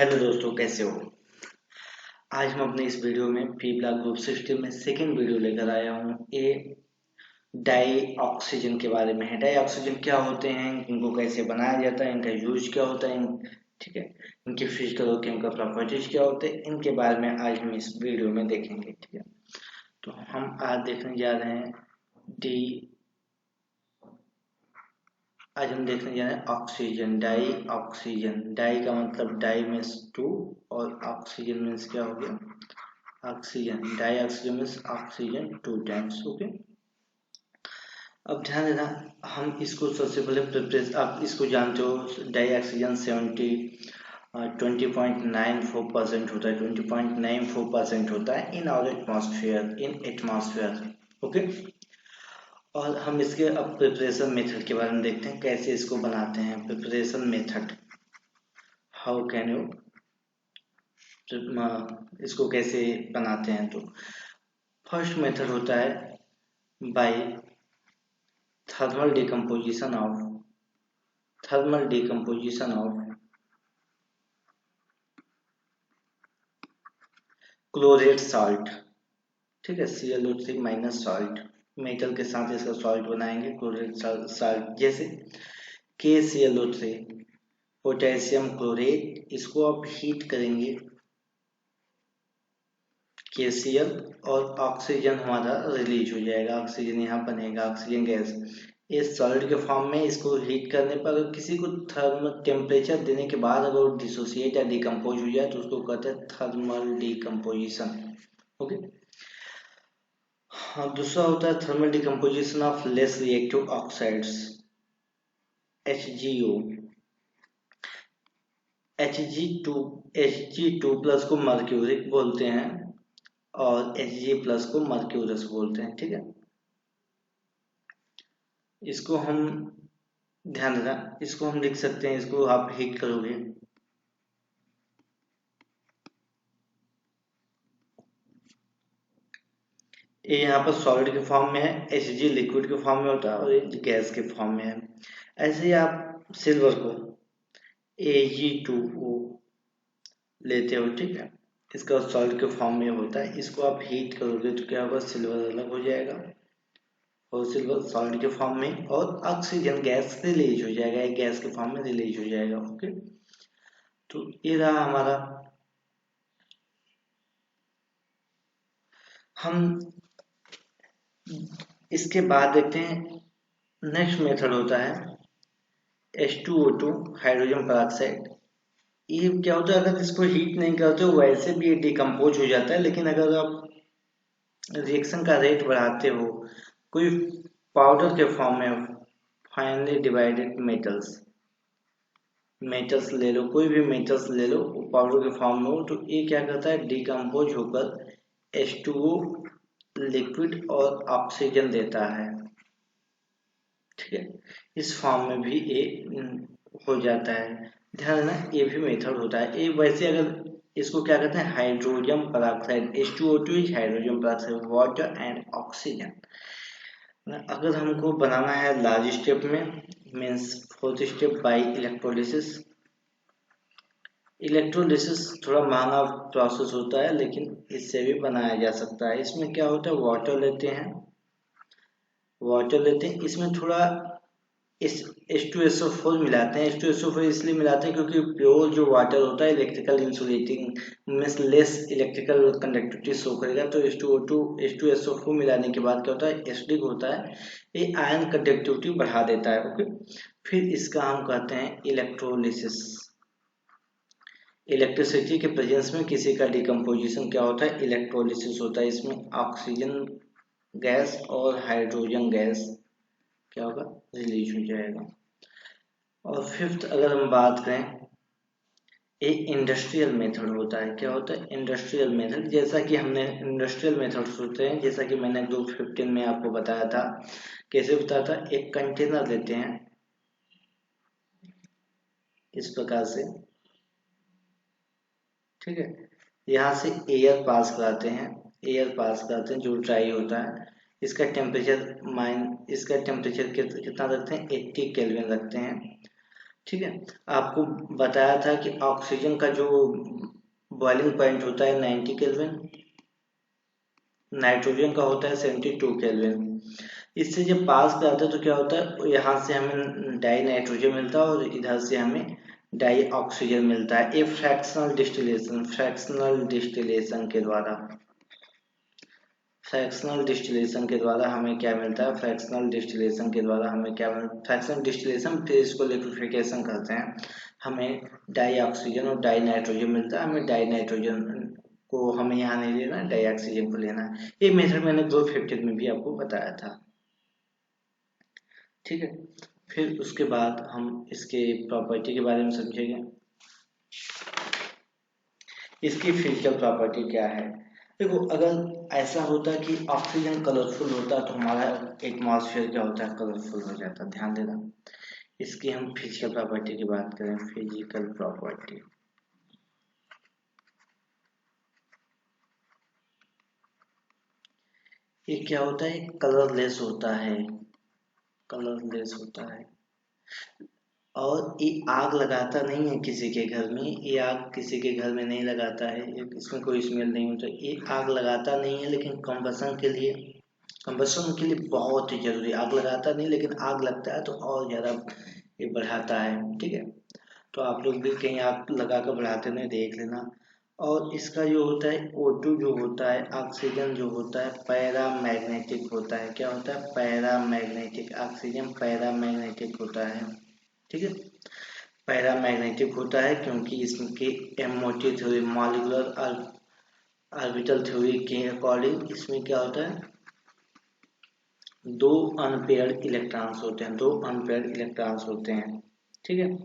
Hello दोस्तों, कैसे हो। आज हम अपने इस वीडियो में पी ब्लॉक ग्रुप सिस्टम में सेकेंड वीडियो लेकर आया हूँ। ये डाई ऑक्सीजन के बारे में है। डाई ऑक्सीजन क्या होते हैं, इनको कैसे बनाया जाता है, इनका यूज क्या होता है, ठीक है, इनकी फिजिकल और केमिकल प्रॉपर्टीज क्या होते हैं, इनके बारे में आज हम इस वीडियो में देखेंगे। ठीक है, तो हम आज देखने जा रहे हैं डी आज हम देखने जा रहे हैं ऑक्सीजन, डाई ऑक्सीजन। डाई का मतलब डाई मीन्स टू और ऑक्सीजन मीन्स क्या हो गया, oxygen. Dioxygen means oxygen two times. Okay, अब ध्यान देना, हम इसको सबसे पहले प्रिपरेशन, आप इसको जानते हो, डाई ऑक्सीजन 20.94% होता है, 20.94% होता है in our atmosphere, in atmosphere. Okay, और हम इसके अब प्रिपरेशन मेथड के बारे में देखते हैं, कैसे इसको बनाते हैं। Preparation method, how can you, इसको कैसे बनाते हैं। तो फर्स्ट मेथड होता है by thermal decomposition of chlorate salt. ठीक है, ClO3 माइनस सॉल्ट, मेटल के साथ इसका सॉल्ट बनाएंगे, क्लोरेट साल्ट। जैसे KClO3 पोटेशियम क्लोरेट, इसको आप हीट करेंगे KCl, और ऑक्सीजन हमारा रिलीज हो जाएगा, ऑक्सीजन यहाँ बनेगा, ऑक्सीजन गैस। इस सॉलिड के फॉर्म में इसको हीट करने पर अगर किसी को थर्मल टेम्परेचर देने के बाद अगर वो डिसोसिएट या डिकम्पोज हो जाए तो उसको कहते हैं थर्मल डिकम्पोजिशन। ओके, हाँ, दूसरा होता है thermal decomposition of less reactive oxides, HgO। Hg2 plus को मर्क्यूरिक बोलते हैं और Hg प्लस को मर्क्यूरस बोलते हैं। ठीक है, इसको हम ध्यान देना, इसको हम लिख सकते हैं, इसको आप हीट करोगे, ये यहाँ पर सॉलिड के फॉर्म में है, Hg लिक्विड के फॉर्म में होता है और ये गैस के फॉर्म में है। ऐसे ही आप सिल्वर को Ag2O लेते हो। ठीक है, इसका सॉलिड के फॉर्म में होता है, इसको आप हीट करोगे तो क्या होगा, सिल्वर अलग हो जाएगा और सिल्वर सॉलिड के फॉर्म में, और ऑक्सीजन गैस रिलीज हो जाएगा, एक गैस के फॉर्म में रिलीज हो जाएगा। ओके, तो ये रहा हमारा। हम इसके बाद देखते हैं, नेक्स्ट मेथड होता है H2O2 हाइड्रोजन पेरोक्साइड। ये क्या होता है, अगर इसको हीट नहीं करते हो वैसे भी ये डिकम्पोज हो जाता है, लेकिन अगर आप रिएक्शन का रेट बढ़ाते हो, कोई पाउडर के फॉर्म में फाइनली डिवाइडेड मेटल्स ले लो, कोई भी मेटल्स ले लो, पाउडर के फॉर्म में हो, तो ये क्या करता है, डिकम्पोज होकर H2O लिक्विड और ऑक्सीजन देता है। ठीक है, इस फॉर्म में भी ये हो जाता है। ध्यान देना, ये भी मेथड होता है। ये वैसे अगर इसको क्या कहते हैं, hydrogen peroxide, H2O2 is hydrogen peroxide, water and oxygen. अगर हमको बनाना है लार्ज स्टेप में, means fourth step by electrolysis. Electrolysis थोड़ा महंगा प्रोसेस होता है, लेकिन इससे भी बनाया जा सकता है। इसमें क्या होता है, वाटर लेते हैं, इसमें थोड़ा इस H2SO4 मिलाते हैं। H2SO4 इसलिए मिलाते हैं क्योंकि प्योर जो वाटर होता है electrical insulating means less electrical conductivity show करेगा, तो H2SO4 मिलाने के बाद क्या होता है, एसिडिक होता है, ये आयन कंडक्टिविटी बढ़ा देता है। ओके, फिर इसका हम कहते हैं इलेक्ट्रोलिसिस। इलेक्ट्रिसिटी के प्रेजेंस में किसी का डिकम्पोजिशन क्या होता है, इलेक्ट्रोलिसिस होता है। इसमें ऑक्सीजन गैस और हाइड्रोजन गैस क्या होगा, रिलीज हो जाएगा। और फिफ्थ अगर हम बात करें, एक इंडस्ट्रियल मेथड होता है। क्या होता है, इंडस्ट्रियल मेथड। जैसा कि हमने इंडस्ट्रियल मेथड होते हैं, जैसा कि मैंने ग्रुप 15 में आपको बताया था। कैसे बताया था, एक कंटेनर लेते हैं इस प्रकार से, ठीक है, यहाँ से एयर पास कराते हैं जो ड्राई होता है। इसका टेम्परेचर कितना रखते हैं, 80 केल्विन रखते हैं। ठीक है। आपको बताया था कि ऑक्सीजन का जो बॉइलिंग पॉइंट होता है 90 केल्विन, नाइट्रोजन का होता है 72 केल्विन। इससे जब पास कराते हैं तो क्या होता है, यहाँ से हमें डाई नाइट्रोजन मिलता है और इधर से हमें डाई ऑक्सीजन मिलता है। ये फ्रैक्शनल डिस्टिलेशन के द्वारा हमें क्या मिलता है, फ्रैक्शनल डिस्टिलेशन के द्वारा हमें क्या मिलता है, फ्रैक्शनल डिस्टिलेशन, फिर इसको लिक्विफिकेशन करते हैं, हमें डाई ऑक्सीजन और डाई नाइट्रोजन मिलता है। हमें डाई नाइट्रोजन को हमें यहाँ नहीं लेना, डाई ऑक्सीजन को लेना है। ये मेथड मैंने 250 में भी आपको बताया था। ठीक है, फिर उसके बाद हम इसके प्रॉपर्टी के बारे में समझेंगे। इसकी फिजिकल प्रॉपर्टी क्या है। देखो, अगर ऐसा होता कि ऑक्सीजन कलरफुल होता तो हमारा एटमॉस्फेयर क्या होता है, कलरफुल हो जाता। ध्यान देना, इसकी हम फिजिकल प्रॉपर्टी की बात करें। फिजिकल प्रॉपर्टी, ये क्या होता है, कलरलेस होता है, कलरलेस होता है। और ये आग लगाता नहीं है किसी के घर में, ये आग किसी के घर में नहीं लगाता है, इसमें कोई स्मेल नहीं होता। ये आग लगाता नहीं है, लेकिन कंबसन के लिए बहुत ही जरूरी। आग लगाता नहीं, लेकिन आग लगता है तो और ज़्यादा ये बढ़ाता है। ठीक है, तो आप लोग भी कहीं आग लगा कर बढ़ाते नहीं, देख लेना। और इसका जो होता है O2 जो होता है, ऑक्सीजन जो होता है पैरामैग्नेटिक होता है। क्या होता है, पैरामैग्नेटिक। ऑक्सीजन पैरामैग्नेटिक होता है। ठीक है, पैरामैग्नेटिक होता है क्योंकि इसके MOT theory, molecular orbital theory के अकॉर्डिंग इसमें क्या होता है, दो अनपेयर्ड इलेक्ट्रॉन्स होते हैं, ठीक है।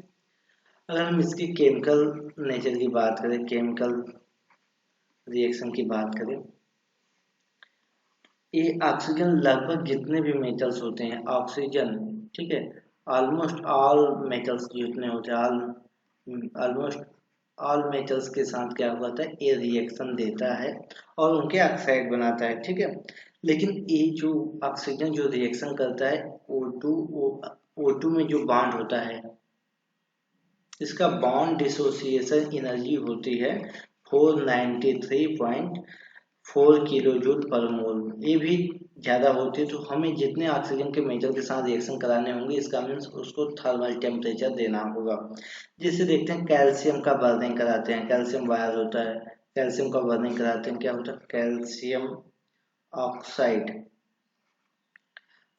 अगर हम इसकी केमिकल नेचर की बात करें, केमिकल रिएक्शन की बात करें, ये ऑक्सीजन लगभग जितने भी मेटल्स होते हैं, ऑक्सीजन, ठीक है, ऑलमोस्ट ऑल मेटल्स जितने होते हैं, ऑलमोस्ट ऑल मेटल्स के साथ क्या होता है, ये रिएक्शन देता है और उनके ऑक्साइड बनाता है। ठीक है, लेकिन ये जो ऑक्सीजन जो रिएक्शन करता है, O2 में जो बॉन्ड होता है, इसका बॉन्ड डिसोसिएशन एनर्जी होती है 493.4 किलो जूल पर मोल। ये भी ज़्यादा होती है, तो हमें जितने ऑक्सीजन के मेटल के साथ रिएक्शन कराने होंगे, इसका मीन्स उसको थर्मल टेम्परेचर देना होगा। जिससे देखते हैं कैल्शियम का बर्निंग कराते हैं, कैल्शियम वायर होता है, कैल्शियम का बर्निंग कराते हैं, क्या होता है, कैल्शियम ऑक्साइड।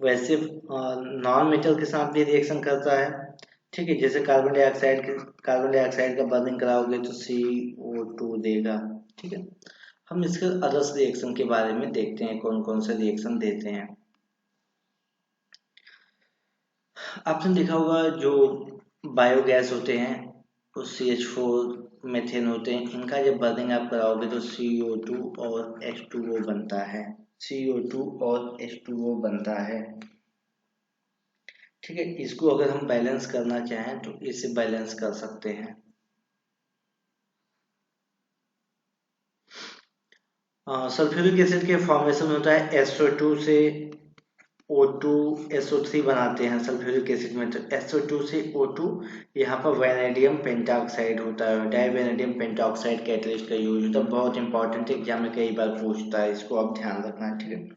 वैसे नॉन मेटल के साथ भी रिएक्शन करता है। ठीक है, जैसे कार्बन डाइऑक्साइड का बर्निंग कराओगे तो CO2 देगा। ठीक है, हम इसके अदर्स रिएक्शन के बारे में देखते हैं, कौन कौन से रिएक्शन देते हैं। आपने देखा होगा जो बायोगैस होते हैं, वो CH4 मेथेन होते हैं, इनका जब बर्निंग आप कराओगे तो CO2 और H2O बनता है, CO2 और H2O बनता है। ठीक है, इसको अगर हम बैलेंस करना चाहें तो इसे बैलेंस कर सकते हैं। सल्फ्यूरिक एसिड के फॉर्मेशन होता है SO2 से O2 SO3 बनाते हैं सल्फ्यूरिक एसिड में, तो SO2 से O2, यहाँ पर वैनेडियम पेंटाऑक्साइड होता है, डाइवैनेडियम पेंटाऑक्साइड कैटलिस्ट का यूज होता है। बहुत इंपॉर्टेंट एग्जाम में कई बार पूछता है, इसको आप ध्यान रखना है। ठीक है,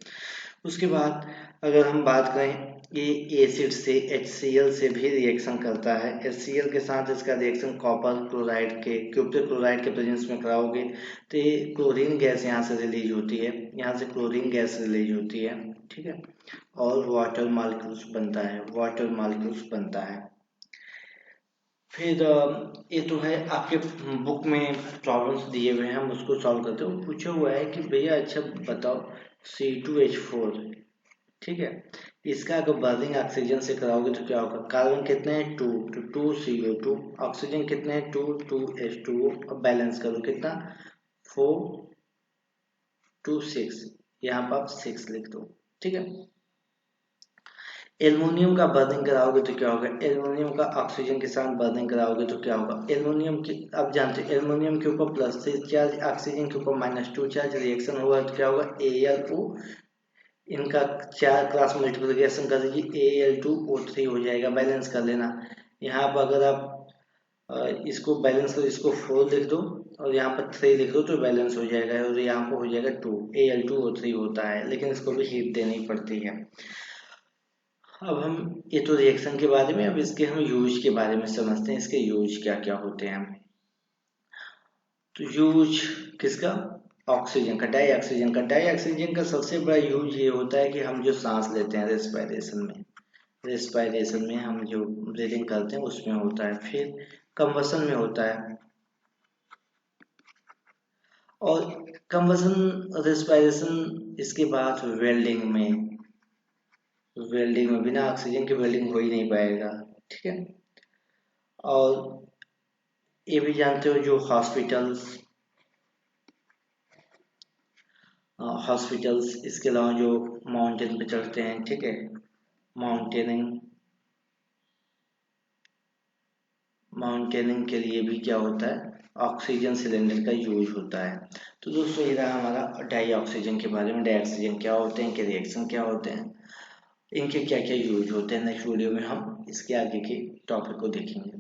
उसके बाद अगर हम बात करें, ये एसिड से HCl से भी रिएक्शन करता है। HCl के साथ इसका रिएक्शन कॉपर क्लोराइड के प्रेजेंस में कराओगे तो ये क्लोरीन गैस यहाँ से रिलीज होती है, यहाँ से क्लोरीन गैस रिलीज होती है। ठीक है, और वाटर मॉलिक्यूल्स बनता है। फिर ये तो है, आपके बुक में प्रॉब्लम्स दिए हुए हैं, हम उसको सॉल्व करते हैं। पूछा हुआ है कि भैया अच्छा बताओ, C2H4, ठीक है, इसका अगर बर्निंग ऑक्सीजन से कराओगे तो क्या होगा, कार्बन कितने हैं 2, तो 2CO2, ऑक्सीजन कितने हैं 2H2O। अब बैलेंस करो, कितना 4 2 6, यहाँ पर आप 6 लिख दो। ठीक है, एल्युमिनियम का बर्निंग कराओगे तो क्या होगा, एल्युमिनियम का ऑक्सीजन के साथ बर्निंग कराओगे तो क्या होगा, एल्युमिनियम की आप जानते हैं एल्युमिनियम के ऊपर +3 चार्ज, ऑक्सीजन के ऊपर -2 चार्ज, रिएक्शन होगा तो क्या होगा AlO, इनका 4 क्रॉस मल्टीप्लिकेशन कर दीजिए, Al2O3 हो जाएगा। बैलेंस कर लेना, यहाँ पर अगर आप इसको बैलेंस करो, इसको 4 लिख दो और यहाँ पर 3 लिख दो तो बैलेंस हो जाएगा, और यहाँ पर हो जाएगा 2, Al2O3 होता है, लेकिन इसको भी हीट देनी पड़ती है। अब हम, ये तो रिएक्शन के बारे में, अब इसके हम यूज के बारे में समझते हैं, इसके यूज क्या क्या होते हैं। तो यूज किसका? ऑक्सीजन का, डाई ऑक्सीजन का सबसे बड़ा यूज ये होता है कि हम जो सांस लेते हैं रेस्पायरेशन में हम जो ब्रीदिंग करते हैं उसमें होता है, फिर कंबसन में होता है, और कंबसन रेस्पायरेशन, इसके बाद वेल्डिंग में बिना ऑक्सीजन के वेल्डिंग हो ही नहीं पाएगा, ठीक है। और ये भी जानते हो जो हॉस्पिटल्स इसके अलावा जो माउंटेन पे चढ़ते हैं, ठीक है, माउंटेनिंग के लिए भी क्या होता है, ऑक्सीजन सिलेंडर का यूज होता है। तो दोस्तों ये रहा हमारा डाई ऑक्सीजन के बारे में, डाई ऑक्सीजन क्या होते हैं, इनके रिएक्शन क्या होते हैं, इनके क्या क्या यूज होते हैं। नेक्स्ट वीडियो में हम इसके आगे के टॉपिक को देखेंगे।